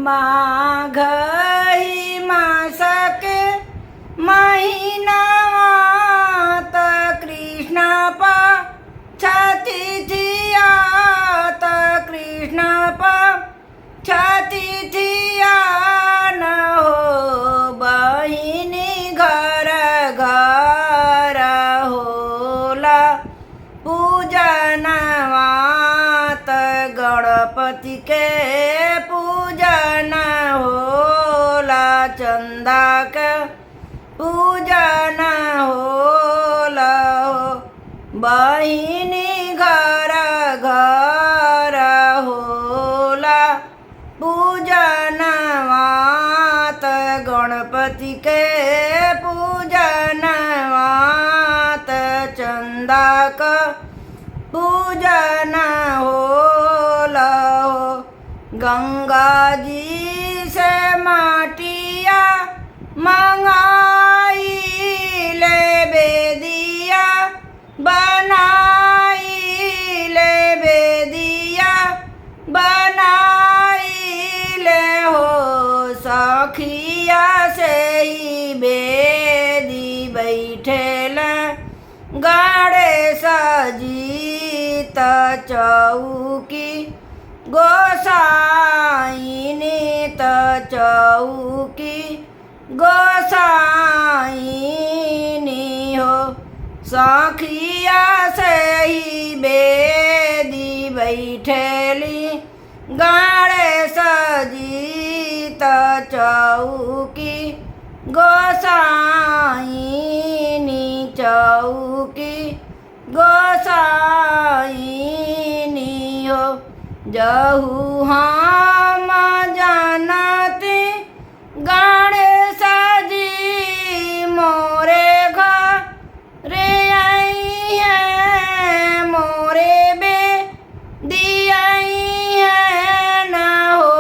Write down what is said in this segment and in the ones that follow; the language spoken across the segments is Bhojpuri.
माघही मासके महिनावा त कृष्ण पछतिथिया त कृष्ण पछतिथिया न हो बहिनी घर घर होला पूजनवा त गणपति के पूजन होला चंदा के पूजन होला हो बहिनी घर घर होला पूजनवा त गणपति के पूजनवा त चंदा का पूजन होला हो गंगा जी से माटिया मंगाई ले बेदिया बनाई ले बेदिया बनाई ले हो सखिया से ही बेदी बैठेल गाड़े सजीत चौकी गोसाइनी त चौकी गोसाइनी हो सखिया से ही बेदी बैठेली गाड़े सजीत चौकी गोसाइनी चौकी गोसाइनी हो जहू हम जानते गणेश जी मोरे घरे आई है मोरे बे दियाई है न हो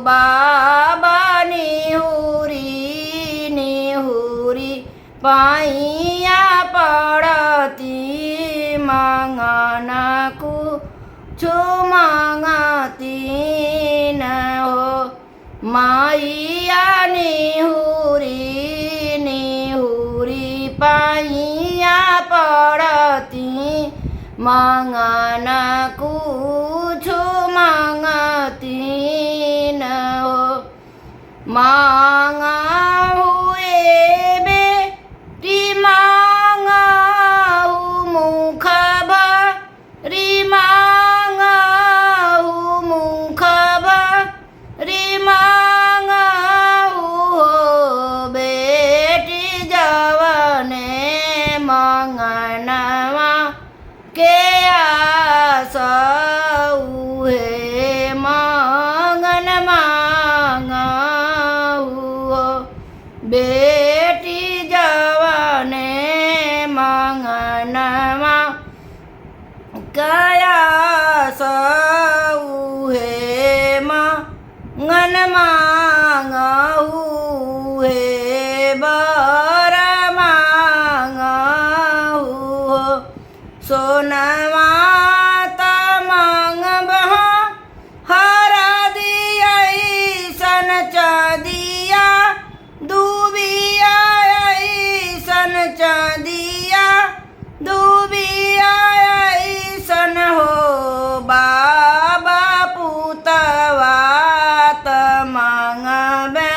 बाबा निहुरी पाइया पड़ती मंगना को छो मांगती न हो माइया निहुरी पाइया पड़ती मांगना कुछ मांगती न हो मांगा हुए बेटी मांगा मुख भरी मांगा मुख भरी मांगा हो बेटी जवने मंगनवा के आसऊ है मंगन मांगा हो बेटी जवने मंगनवा कया सऊ है मंगन मांगू है बर मांगू हो सोनवा त मांगबह हर दिया सन चदिया दूबिया सन चदिया दूबिया सन हो बाबा पुतवा त मांगबे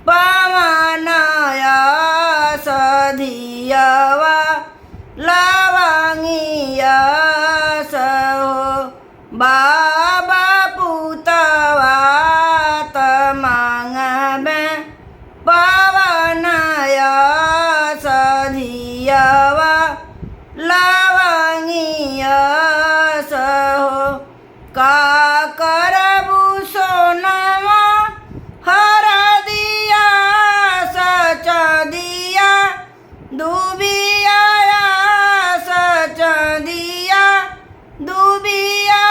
पवनया सधियवा लवंगिया सहो बाबा पुतवा त मांगबे पवनया सधियवा लवंगिया सहो का करबू सोनवा हर दिया सच दिया दूबिया सच दिया दूबिया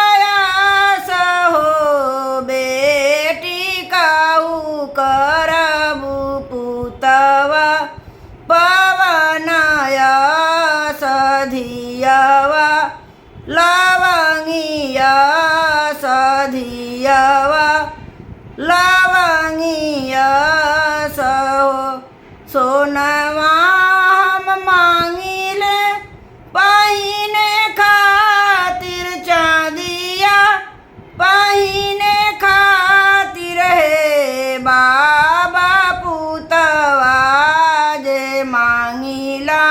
सहो बेटी काऊ करबू पुतवा पवनया सधियवा लवंगिया सधियवा लवंगिय सहो सोनवा हम मांगिले पहिने खातिर चांदिया पहिने खातिर हे बाबा पुतवा जे मांगिला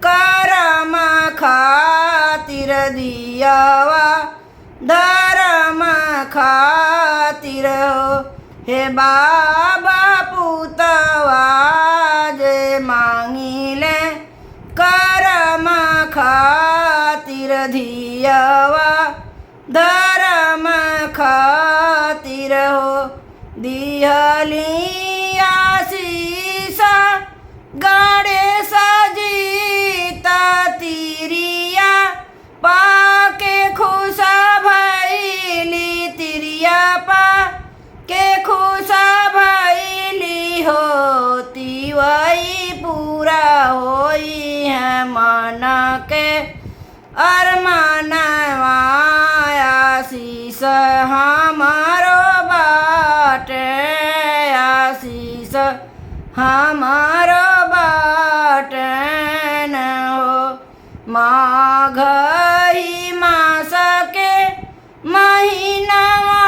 करम खातिर दियावा धर्म खातिर हो हे बाबा पुतवा जे मांगिले करम खातिर धियावा धर्म खातिर हो दिहली आशीषा गणेश जीता तिरिया पाके खुशा भैली तिरिया पाके खुशा भैली होती वही पूरा होई है मन के अरमानवा आशीष हमारो बाटे आशीष हमारो बाटे न हो माघ ही मास के महीनवा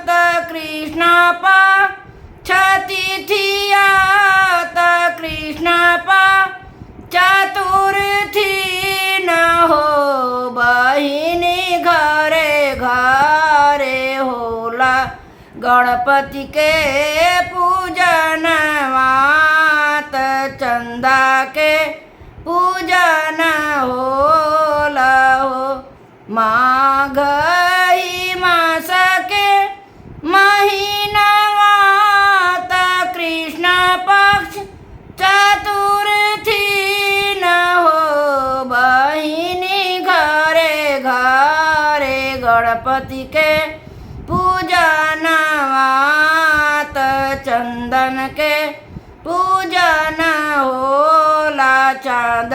त कृष्ण तिथिया त कृष्ण चतुर्थी न हो बहिनी घरे घरे होला गणपति के पूजनवा त चंदा के पूजन होला हो माघ ही मास के महीनवा त कृष्ण पक्ष चतुर्थी न हो बहिनी घरे घरे गणपति के पूजनवा त चंदन के पूजन होला चाँद